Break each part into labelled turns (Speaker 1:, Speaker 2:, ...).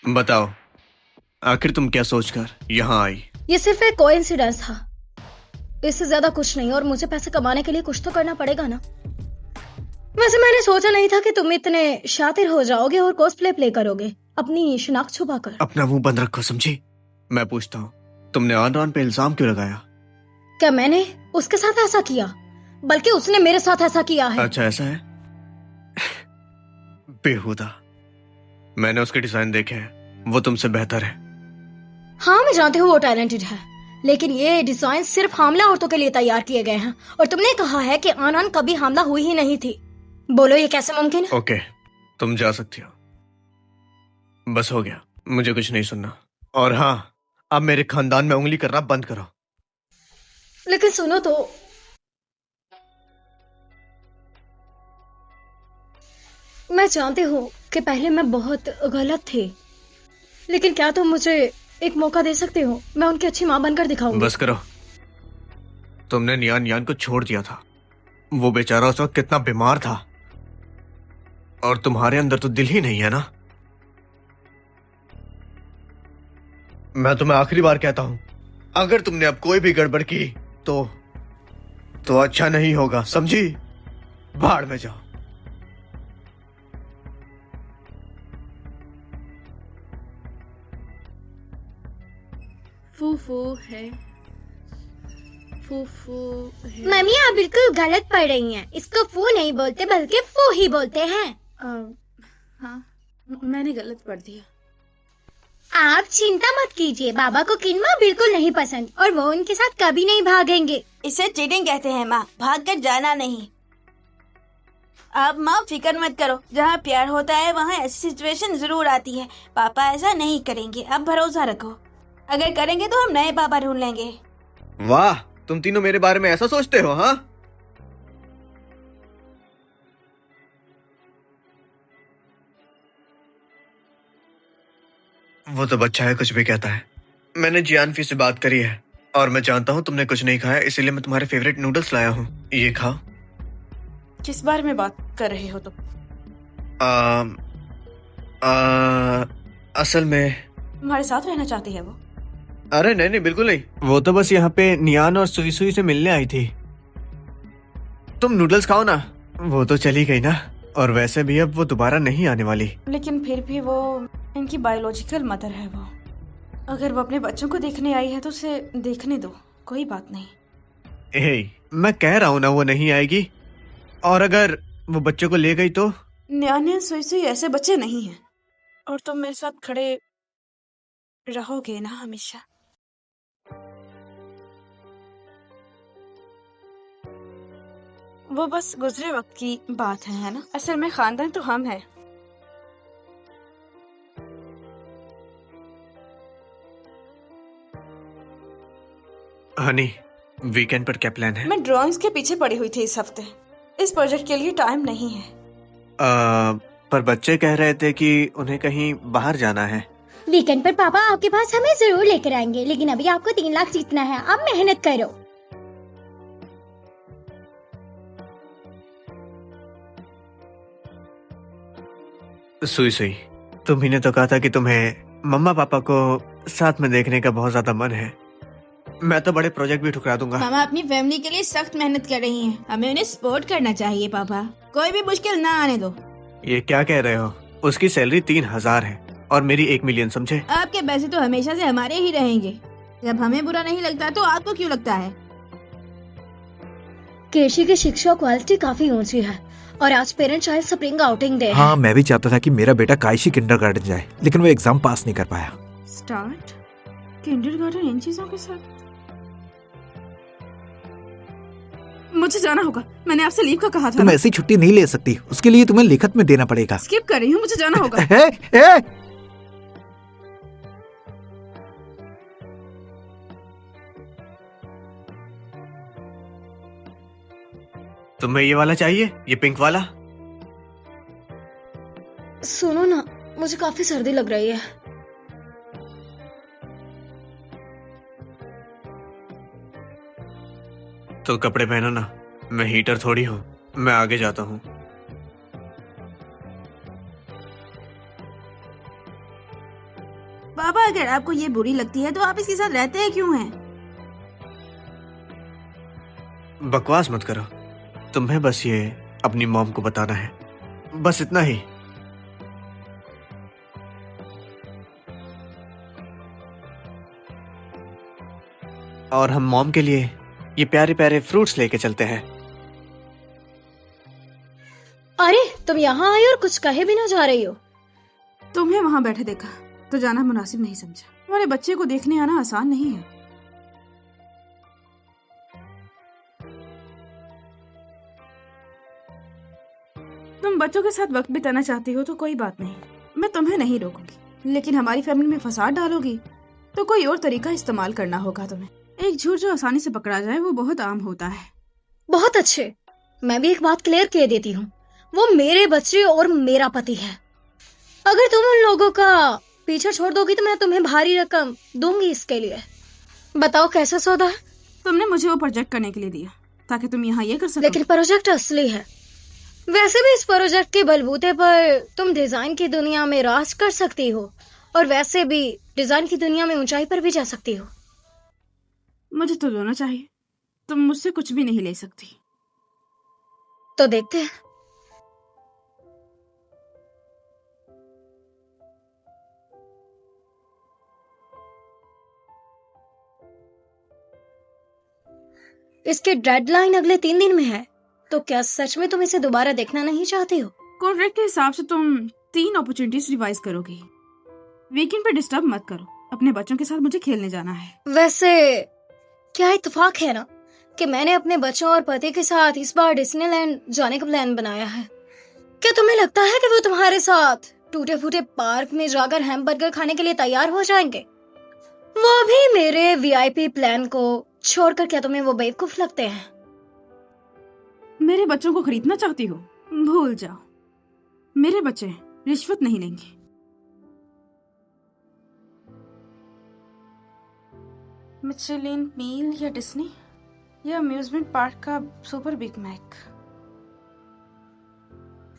Speaker 1: बताओ, आखिर तुम क्या सोचकर यहाँ आई?
Speaker 2: ये सिर्फ एक कोइंसिडेंस था, इससे ज्यादा कुछ नहीं। और मुझे पैसे कमाने के लिए कुछ तो करना पड़ेगा ना। वैसे मैंने सोचा नहीं था कि तुम इतने शातिर हो जाओगे और कॉस्प्ले प्ले करोगे अपनी शिनाख्त छुपाकर।
Speaker 1: अपना मुंह बंद रखो, समझी? मैं पूछता हूँ, तुमने आनरान पे इल्जाम क्यों लगाया?
Speaker 2: क्या मैंने उसके साथ ऐसा किया? बल्कि उसने मेरे साथ ऐसा किया है।
Speaker 1: अच्छा, ऐसा है? बेहुदा। मैंने उसके डिजाइन देखे हैं, वो तुमसे बेहतर है।
Speaker 2: हाँ, मैं जानती हूँ वो टैलेंटेड है, लेकिन ये डिजाइन सिर्फ हामला औरतों के लिए तैयार किए गए हैं। और तुमने कहा है कि आनन कभी हामला हुई ही नहीं थी। बोलो ये कैसे मुमकिन है?
Speaker 1: ओके, तुम जा सकती हो। बस हो गया, मुझे कुछ नहीं सुनना। और हाँ, अब मेरे खानदान में उंगली करना बंद करो।
Speaker 2: लेकिन सुनो तो, मैं जानती हूँ कि पहले मैं बहुत गलत थी, लेकिन क्या तुम मुझे एक मौका दे सकते हो? मैं उनकी अच्छी माँ बनकर दिखाऊंगी।
Speaker 1: बस करो। तुमने नियान यान को छोड़ दिया था। वो बेचारा उस वक्त कितना बीमार था, और तुम्हारे अंदर तो दिल ही नहीं है ना। मैं तुम्हें आखिरी बार कहता हूं, अगर तुमने अब कोई भी गड़बड़ की तो अच्छा नहीं होगा, समझी? भाड़ में जाओ।
Speaker 3: फूफू है, फूफू है।
Speaker 2: मम्मी आप बिल्कुल गलत पढ़ रही हैं। इसको फू नहीं बोलते बल्कि फू ही बोलते हैं।
Speaker 3: हाँ, मैंने गलत पढ़ दिया।
Speaker 2: आप चिंता मत कीजिए, बाबा को किनमा बिल्कुल नहीं पसंद और वो उनके साथ कभी नहीं भागेंगे।
Speaker 4: इसे चीटिंग कहते हैं माँ, भाग कर जाना नहीं। आप माँ फिक्र मत करो, जहाँ प्यार होता है वहाँ ऐसी सिचुएशन जरूर आती है। पापा ऐसा नहीं करेंगे, आप भरोसा रखो। अगर करेंगे तो हम नए पापा ढूंढ लेंगे।
Speaker 1: वाह, तुम तीनों मेरे बारे में ऐसा सोचते हो? हाँ, वो तो बच्चा है, कुछ भी कहता है। मैंने जियानफी से बात करी है और मैं जानता हूँ तुमने कुछ नहीं खाया, इसीलिए मैं तुम्हारे फेवरेट नूडल्स लाया हूँ। ये खाओ।
Speaker 3: किस बारे में बात कर रहे हो तुम?
Speaker 1: आ, आ, असल में
Speaker 3: तुम्हारे साथ रहना चाहती है वो?
Speaker 1: अरे नहीं नहीं, बिल्कुल नहीं। वो तो बस यहाँ पे नियान और सुई सुई से मिलने आई थी। तुम नूडल्स खाओ ना। वो तो चली गई ना, और वैसे भी अब वो दोबारा नहीं आने वाली।
Speaker 3: लेकिन फिर भी वो इनकी बायोलॉजिकल मदर है। वो अगर वो अपने बच्चों को देखने आई है तो उसे देखने दो, कोई बात नहीं।
Speaker 1: मैं कह रहा हूँ ना, वो नहीं आएगी। और अगर वो बच्चों को ले गई तो?
Speaker 3: न्यान्या सुई सुई ऐसे बच्चे नहीं हैं, और तुम मेरे साथ खड़े रहोगे ना हमेशा। वो बस गुजरे वक्त की बात है ना? असल में खानदान तो हम हैं।
Speaker 1: हनी, वीकेंड पर क्या प्लान है?
Speaker 3: मैं ड्राइंग्स के पीछे पड़ी हुई थी इस हफ्ते। इस प्रोजेक्ट के लिए टाइम नहीं है।
Speaker 1: पर बच्चे कह रहे थे कि उन्हें कहीं बाहर जाना है।
Speaker 2: वीकेंड पर पापा आपके पास हमें जरूर लेकर आएंगे, लेकिन अभी आपको 3 लाख जीतना है। आप मेहनत करो।
Speaker 1: सुई सुई, तुम्ही ने तो कहा था कि तुम्हें मम्मा पापा को साथ में देखने का बहुत ज्यादा मन है। मैं तो बड़े प्रोजेक्ट भी ठुकरा दूंगा।
Speaker 4: मामा अपनी फैमिली के लिए सख्त मेहनत कर रही हैं। हमें उन्हें सपोर्ट करना चाहिए पापा। कोई भी मुश्किल ना आने दो।
Speaker 1: ये क्या कह रहे हो? उसकी सैलरी 3,000 है और मेरी 1 मिलियन, समझे?
Speaker 4: आपके पैसे तो हमेशा से हमारे ही रहेंगे। जब हमें बुरा नहीं लगता तो आपको क्यों लगता है?
Speaker 2: केशी की शिक्षा क्वालिटी काफी ऊंची है और आज parent child spring outing day.
Speaker 5: हाँ, मैं भी चाहता था कि मेरा बेटा कायशी किंडरगार्टन जाए, लेकिन वो एग्जाम पास नहीं कर पाया।
Speaker 3: स्टार्ट किंडरगार्टन इन चीजों के साथ? मुझे जाना होगा। मैंने आपसे लीव का कहा था।
Speaker 5: तुम ऐसी छुट्टी नहीं ले सकती, उसके लिए तुम्हें लिखत में देना पड़ेगा।
Speaker 3: स्किप कर रही हूँ, मुझे जाना होगा।
Speaker 1: तुम्हें ये वाला चाहिए, ये पिंक वाला?
Speaker 2: सुनो ना, मुझे काफी सर्दी लग रही है।
Speaker 1: तो कपड़े पहनो ना, मैं हीटर थोड़ी हूँ। मैं आगे जाता हूँ।
Speaker 4: पापा अगर आपको ये बुरी लगती है तो आप इसके साथ रहते हैं क्यों हैं?
Speaker 1: बकवास मत करो, तुम्हें बस ये अपनी मॉम को बताना है, बस इतना ही। और हम मॉम के लिए ये प्यारे प्यारे फ्रूट्स लेके चलते हैं।
Speaker 2: अरे तुम यहाँ आई और कुछ कहे भी ना जा रही हो।
Speaker 3: तुम्हें वहां बैठे देखा तो जाना मुनासिब नहीं समझा। हमारे बच्चे को देखने आना आसान नहीं है। तुम बच्चों के साथ वक्त बिताना चाहती हो तो कोई बात नहीं, मैं तुम्हें नहीं रोकूंगी, लेकिन हमारी फैमिली में फसाद डालोगी तो कोई और तरीका इस्तेमाल करना होगा तुम्हें। एक झूठ जो आसानी से पकड़ा जाए वो बहुत आम होता है।
Speaker 2: बहुत अच्छे, मैं भी एक बात क्लियर कह देती हूँ, वो मेरे बच्चे और मेरा पति है। अगर तुम उन लोगों का पीछा छोड़ दोगी तो मैं तुम्हें भारी रकम दूंगी इसके लिए। बताओ कैसा सौदा है?
Speaker 3: तुमने मुझे वो प्रोजेक्ट करने के लिए दिया ताकि तुम यहाँ ये कर सको।
Speaker 2: लेकिन प्रोजेक्ट असली है। वैसे भी इस प्रोजेक्ट के बलबूते पर तुम डिजाइन की दुनिया में राज कर सकती हो और वैसे भी डिजाइन की दुनिया में ऊंचाई पर भी जा सकती हो।
Speaker 3: मुझे तो दोनों चाहिए, तुम मुझसे कुछ भी नहीं ले सकती।
Speaker 2: तो देखते हैं। इसकी डेडलाइन अगले 3 दिन में है, तो क्या सच में तुम इसे दोबारा देखना नहीं चाहती हो?
Speaker 3: कॉन्ट्रैक्ट के हिसाब से तुम 3 अपॉर्चुनिटीज रिवाइज करोगी। वीकेंड पे डिस्टर्ब मत करो, अपने बच्चों के साथ मुझे खेलने जाना है।
Speaker 2: वैसे क्या इत्तेफाक है ना कि मैंने अपने बच्चों और पति के साथ इस बार डिज्नीलैंड जाने का प्लान बनाया है। क्या तुम्हें लगता है कि वो तुम्हारे साथ टूटे फूटे पार्क में जाकर हैमबर्गर खाने के लिए तैयार हो जाएंगे? वो भी मेरे वीआईपी प्लान को छोड़कर। क्या तुम्हें वो बेवकूफ लगते हैं?
Speaker 3: मेरे बच्चों को खरीदना चाहती हो? भूल जाओ, मेरे बच्चे रिश्वत नहीं लेंगे। मिचेलिन मील या डिज्नी या अम्यूजमेंट पार्क का सुपर बिग मैक,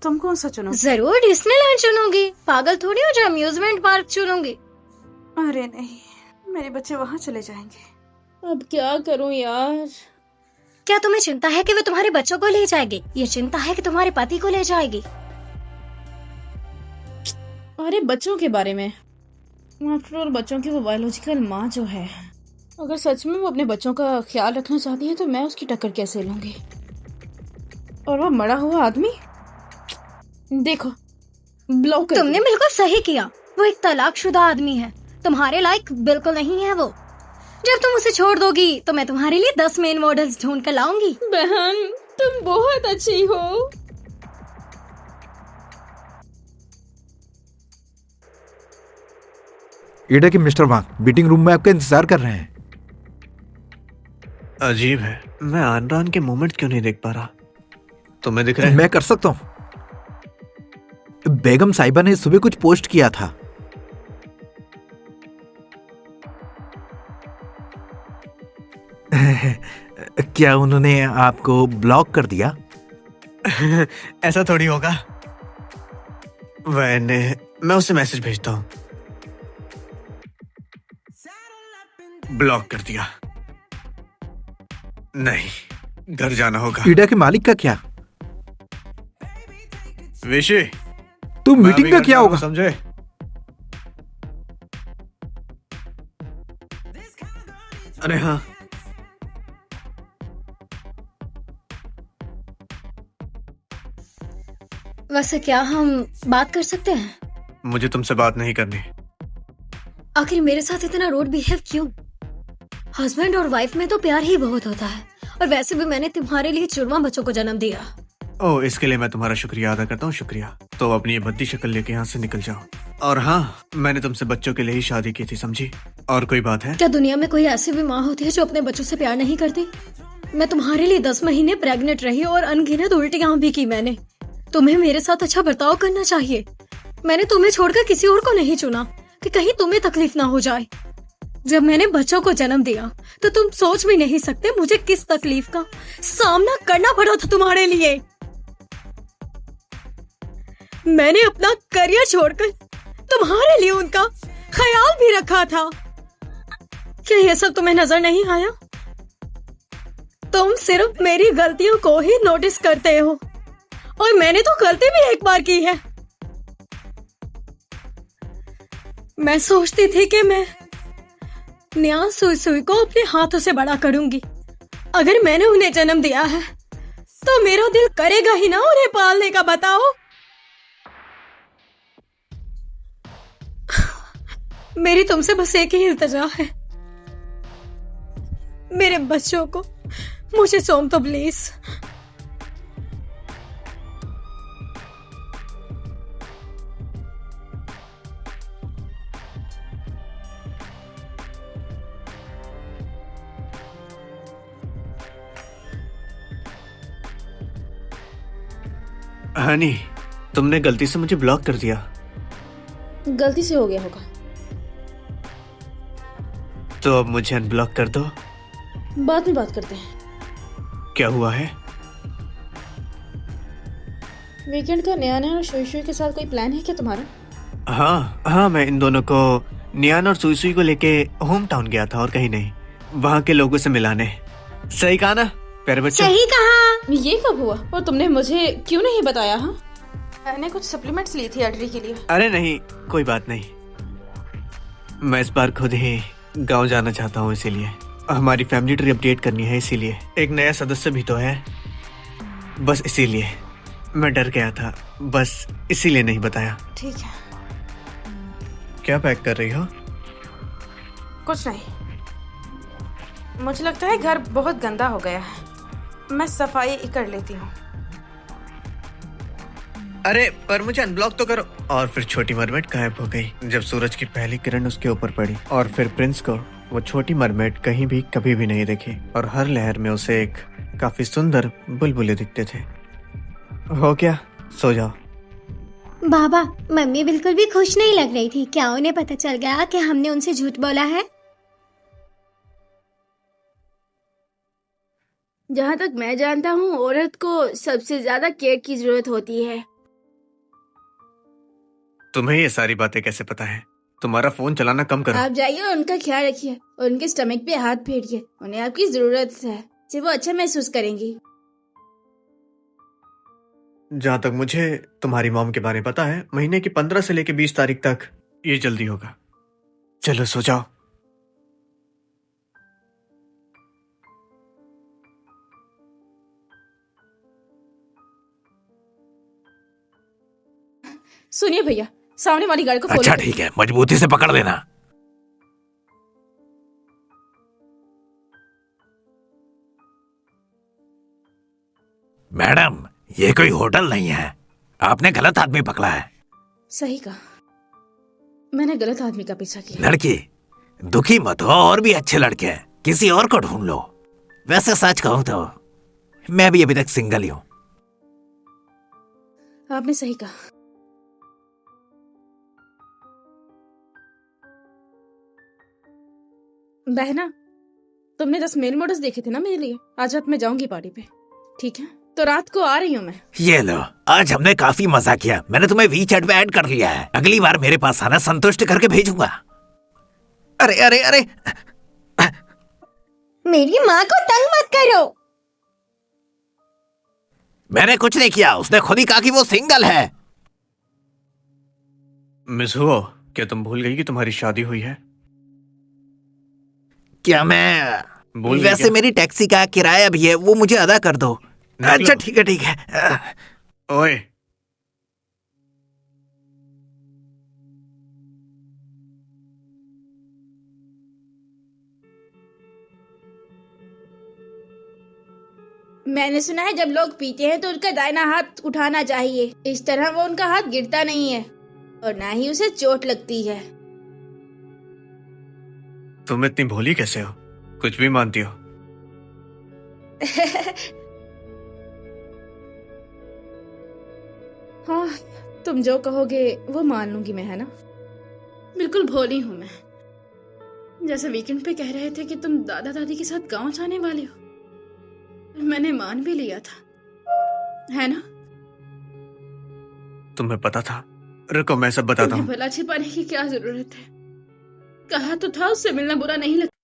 Speaker 3: तुम कौन सा चुनो?
Speaker 2: जरूर डिज्नीलैंड चुनूंगी, पागल थोड़ी हो जो अम्यूजमेंट पार्क चुनूंगी।
Speaker 3: अरे नहीं, मेरे बच्चे वहां चले जाएंगे। अब क्या करूं यार?
Speaker 2: क्या तुम्हें चिंता है कि वो तुम्हारे बच्चों को ले जाएगी? ये चिंता है कि तुम्हारे पति को ले जाएगी?
Speaker 3: अरे बच्चों के बारे में, आफ्टर ऑल बच्चों की वो बायोलॉजिकल माँ जो है, अगर सच में वो अपने बच्चों का ख्याल रखना चाहती है तो मैं उसकी टक्कर कैसे लूंगी? और वो मरा हुआ आदमी, देखो ब्लॉक कर
Speaker 2: तुमने बिल्कुल सही किया। वो एक तलाकशुदा आदमी है, तुम्हारे लायक बिल्कुल नहीं है वो। जब तुम उसे छोड़ दोगी तो मैं तुम्हारे लिए 10 मेन मॉडल्स ढूंढ कर लाऊंगी।
Speaker 3: बहन तुम बहुत अच्छी हो।
Speaker 5: ईडा की मिस्टर वांग मीटिंग रूम में आपका इंतजार कर रहे हैं।
Speaker 1: अजीब है, मैं आनरान के मोमेंट क्यों नहीं देख पा रहा? तुम्हें दिख रहा है?
Speaker 5: मैं कर सकता हूँ। बेगम साहिबा ने सुबह कुछ पोस्ट किया था। क्या उन्होंने आपको ब्लॉक कर दिया?
Speaker 1: ऐसा थोड़ी होगा। मैं उसे मैसेज भेजता हूँ। ब्लॉक कर दिया। नहीं, घर जाना होगा।
Speaker 5: ईडा के मालिक का क्या?
Speaker 1: विशी,
Speaker 5: तो
Speaker 1: मैं
Speaker 5: मीटिंग
Speaker 1: अभी
Speaker 5: का
Speaker 1: घर
Speaker 5: क्या
Speaker 1: जाऊंगा,
Speaker 5: होगा?
Speaker 1: समझे? अरे हाँ,
Speaker 2: वैसे क्या हम बात कर सकते हैं?
Speaker 1: मुझे तुमसे बात नहीं करनी।
Speaker 2: आखिर मेरे साथ इतना रूड बिहेव क्यों? हस्बैंड और वाइफ में तो प्यार ही बहुत होता है, और वैसे भी मैंने तुम्हारे लिए जुड़वा बच्चों को जन्म दिया।
Speaker 1: ओह, इसके लिए मैं तुम्हारा शुक्रिया अदा करता हूँ। शुक्रिया। तो अपनी ये भद्दी शक्ल लेके यहाँ से निकल जाओ। और हाँ, मैंने तुमसे बच्चों के लिए ही शादी की थी, समझी? और कोई बात है?
Speaker 2: क्या दुनिया में कोई ऐसी भी माँ होती है जो अपने बच्चों से प्यार नहीं करती? मैं तुम्हारे लिए 10 महीने प्रेग्नेंट रही और अनगिनत उल्टियां भी की मैंने। तुम्हें मेरे साथ अच्छा बर्ताव करना चाहिए। मैंने तुम्हें छोड़कर किसी और को नहीं चुना कि कहीं तुम्हें तकलीफ ना हो जाए। जब मैंने बच्चों को जन्म दिया तो तुम सोच भी नहीं सकते मुझे किस तकलीफ का सामना करना पड़ा था तुम्हारे लिए। मैंने अपना करियर छोड़कर तुम्हारे लिए उनका ख्याल भी रखा था। क्या ये सब तुम्हें नजर नहीं आया? तुम सिर्फ मेरी गलतियों को ही नोटिस करते हो, और मैंने तो गलती भी एक बार की है। मैं सोचती थी कि मैं नियान सुई सुई को अपने हाथों से बड़ा करूंगी। अगर मैंने उन्हें जन्म दिया है तो मेरा दिल करेगा ही ना उन्हें पालने का, बताओ। मेरी तुमसे बस एक ही इल्तिजा है, मेरे बच्चों को मुझे सौंप दो प्लीज।
Speaker 1: हनी, तुमने गलती से मुझे ब्लॉक कर दिया।
Speaker 3: गलती से हो गया होगा।
Speaker 1: तो अब मुझे अनब्लॉक कर दो।
Speaker 3: बाद में बात करते हैं।
Speaker 1: क्या हुआ है?
Speaker 3: वीकेंड का नया और शुई शुई के साथ कोई प्लान है क्या तुम्हारा?
Speaker 1: हाँ हाँ, मैं इन दोनों को, नियान और सुई सुई को लेके होम टाउन गया था और कहीं नहीं, वहाँ के लोगों से मिलाने। सही कहा ना प्यारे बच्चे?
Speaker 2: सही कहा।
Speaker 3: ये कब हुआ और तुमने मुझे क्यों नहीं बताया? हाँ, मैंने कुछ सप्लीमेंट्स ली थी एड्री के लिए।
Speaker 1: अरे नहीं, कोई बात नहीं। मैं इस बार खुद ही गांव जाना चाहता हूँ, इसीलिए हमारी फैमिली ट्री अपडेट करनी है, इसीलिए एक नया सदस्य भी तो है, बस इसीलिए मैं डर गया था, बस इसीलिए नहीं बताया।
Speaker 3: ठीक है।
Speaker 1: क्या पैक कर रही हो?
Speaker 3: कुछ नहीं, मुझे लगता है घर बहुत गंदा हो गया है, मैं सफाई कर लेती हूँ।
Speaker 1: अरे पर मुझे अनब्लॉक तो करो। और फिर छोटी मरमेड गायब हो गई जब सूरज की पहली किरण उसके ऊपर पड़ी, और फिर प्रिंस को वो छोटी मरमेड कहीं भी कभी भी नहीं दिखी, और हर लहर में उसे एक काफी सुंदर बुलबुले दिखते थे। हो क्या? सो जाओ।
Speaker 2: बाबा, मम्मी बिल्कुल भी खुश नहीं लग रही थी। क्या उन्हें पता चल गया कि हमने उनसे झूठ बोला है?
Speaker 4: जहाँ तक मैं जानता हूँ, औरत को सबसे ज्यादा केयर की जरूरत होती है।
Speaker 1: तुम्हें ये सारी बातें कैसे पता है? तुम्हारा फोन चलाना कम करो।
Speaker 4: आप जाइए और उनका ख्याल रखिए, और उनके स्टमक पे हाथ फेरिए, उन्हें आपकी जरूरत है, इससे वो अच्छा महसूस करेंगी।
Speaker 1: जहाँ तक मुझे तुम्हारी मॉम के बारे में पता है, महीने की 15 से लेके 20 तारीख तक ये जल्दी होगा। चलो सो जाओ।
Speaker 3: सुनिए भैया, सामने वाली गाड़ी को
Speaker 5: अच्छा
Speaker 3: फॉलो
Speaker 5: ठीक है, मजबूती से पकड़ लेना। मैडम, ये कोई होटल नहीं है, आपने गलत आदमी पकड़ा है।
Speaker 3: सही कहा, मैंने गलत आदमी का पीछा किया।
Speaker 5: लड़की, दुखी मत हो, और भी अच्छे लड़के हैं, किसी और को ढूंढ लो। वैसे सच कहूं तो मैं भी अभी तक सिंगल ही हूं।
Speaker 3: आपने सही कहा। बहना, तुमने 10 मेल मॉडल्स देखे थे ना मेरे लिए? आज रात मैं जाऊंगी पार्टी पे, ठीक है? तो रात को आ रही हूँ मैं।
Speaker 5: ये लो, आज हमने काफी मजा किया। मैंने तुम्हें वीचैट पे ऐड कर लिया है, अगली बार मेरे पास आना, संतुष्ट करके भेजूंगा। अरे अरे अरे,
Speaker 2: मेरी माँ को तंग मत करो।
Speaker 5: मैंने कुछ नहीं किया, उसने खुद ही कहा कि वो सिंगल है।
Speaker 1: मिस हुओ, क्या तुम भूल गई कि तुम्हारी शादी हुई है?
Speaker 5: क्या मैं
Speaker 1: बोल
Speaker 5: वैसे
Speaker 1: क्या?
Speaker 5: मेरी टैक्सी का किराया भी है, वो मुझे अदा कर दो।
Speaker 1: निकलो।
Speaker 5: अच्छा ठीक है ठीक है।
Speaker 1: ओए,
Speaker 4: मैंने सुना है जब लोग पीते हैं तो उनका दाहिना हाथ उठाना चाहिए, इस तरह वो उनका हाथ गिरता नहीं है और ना ही उसे चोट लगती है।
Speaker 1: तुम इतनी भोली कैसे हो? कुछ भी मानती हो?
Speaker 3: हाँ, तुम जो कहोगे वो मान लूंगी मैं, है ना? बिल्कुल भोली हूँ मैं। जैसे वीकेंड पे कह रहे थे कि तुम दादा दादी के साथ गांव जाने वाले हो, मैंने मान भी लिया था, है ना?
Speaker 1: तुम्हें पता था? रुको मैं सब बताता
Speaker 3: तुम्हें
Speaker 1: हूँ।
Speaker 3: भला छिपाने की क्या जरूरत है? कहा तो था उससे मिलना बुरा नहीं लगता।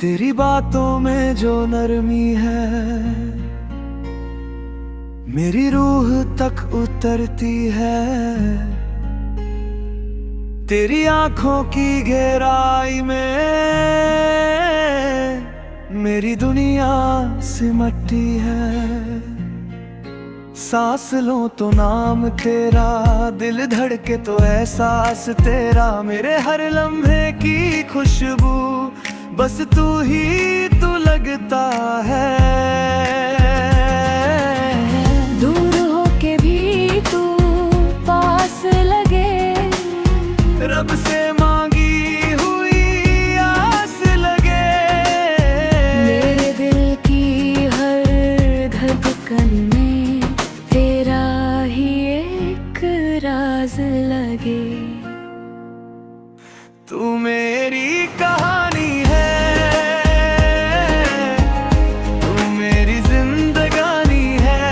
Speaker 6: तेरी बातों में जो नरमी है मेरी रूह तक उतरती है। तेरी आंखों की गहराई में मेरी दुनिया सिमटती है। सांस लो तो नाम तेरा, दिल धड़के तो एहसास तेरा। मेरे हर लम्हे की खुशबू बस तू ही तू लगता है।
Speaker 7: दूर होके भी तू पास लगे,
Speaker 6: रब से मांगी हुई आस लगे।
Speaker 7: मेरे दिल की हर धड़कन में तेरा ही एक राज लगे।
Speaker 6: तू मेरी कहानी है, तू मेरी जिंदगानी है।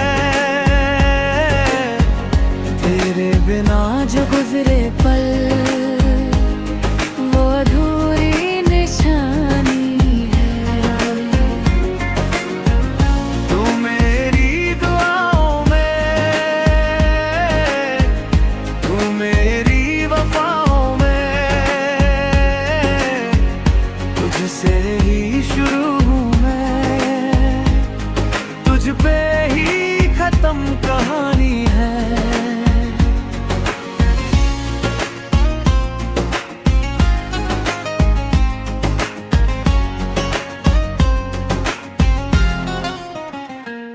Speaker 6: तेरे बिना
Speaker 7: जो गुजरे पल वो अधूरी निशानी है।
Speaker 6: तू मेरी दुआओं में, तू मेरी वफाओं में। तुझसे ही शुरू हूँ मैं, तुझ पे ही खत्म कहानी है।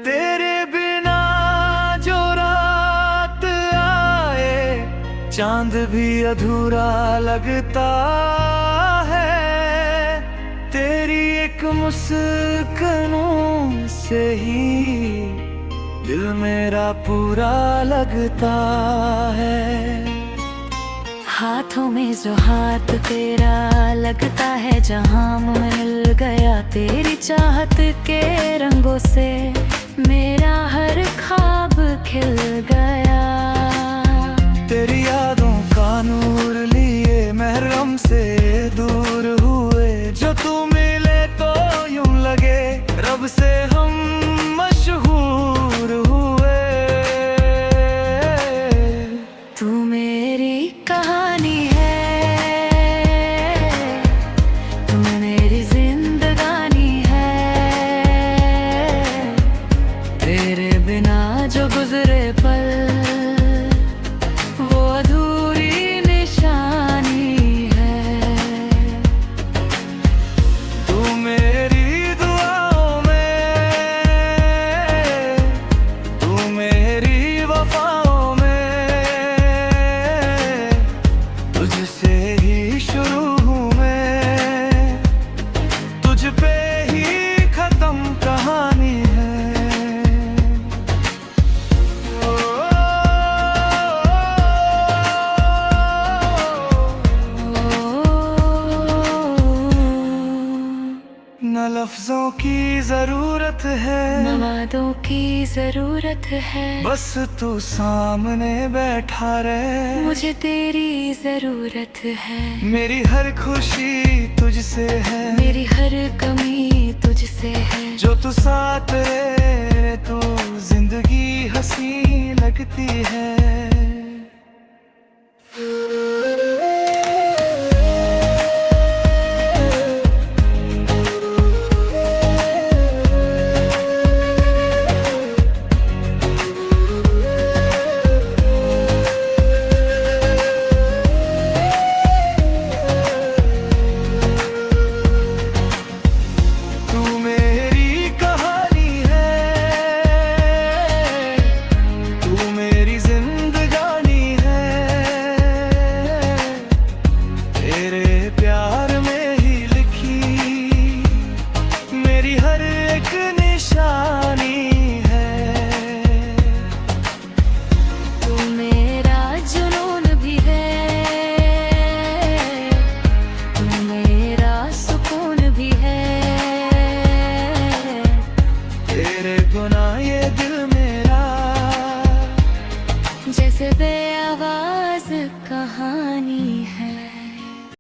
Speaker 6: तेरे बिना जो रात आए चांद भी अधूरा लगता है। तेरी एक मुस्कानों से ही दिल मेरा पूरा लगता है।
Speaker 7: हाथों में जो हाथ तेरा लगता है, जहां मिल गया तेरी चाहत के रंगों से मेरा हर ख्वाब खिल गया।
Speaker 6: तेरी यादों का नूर लिए महरम से दूर हुए। जो तू मिले तो यूं लगे रब से हम मशहूर हुए।
Speaker 7: तू मेरी कहानी है, तू मेरी जिंदगानी है। तेरे बिना जो गुजरे पल वो अधूरी निशानी है।
Speaker 6: तू मेरी दुआओं में, तू मेरी वफाओं में। तुझसे ही शुरू हूँ मैं, तुझ पे ही खत्म कहानी है। न लफ्जों की जरूरत है,
Speaker 7: न वादों की जरूरत है।
Speaker 6: बस तू सामने बैठा रहे।
Speaker 7: मुझे तेरी जरूरत है,
Speaker 6: मेरी हर खुशी तुझसे है,
Speaker 7: मेरी हर कमी तुझसे है।
Speaker 6: जो तू साथ रहे तो जिंदगी हंसी लगती है। तू मेरी कहानी है, तू मेरी जिंदगानी है। तेरे प्यार में ही लिखी मेरी हर एक निशानी है।
Speaker 7: तू मेरा जुनून भी है, तू मेरा सुकून भी है।
Speaker 6: ना ये दिल मेरा,
Speaker 7: जैसे बेआवाज कहानी है।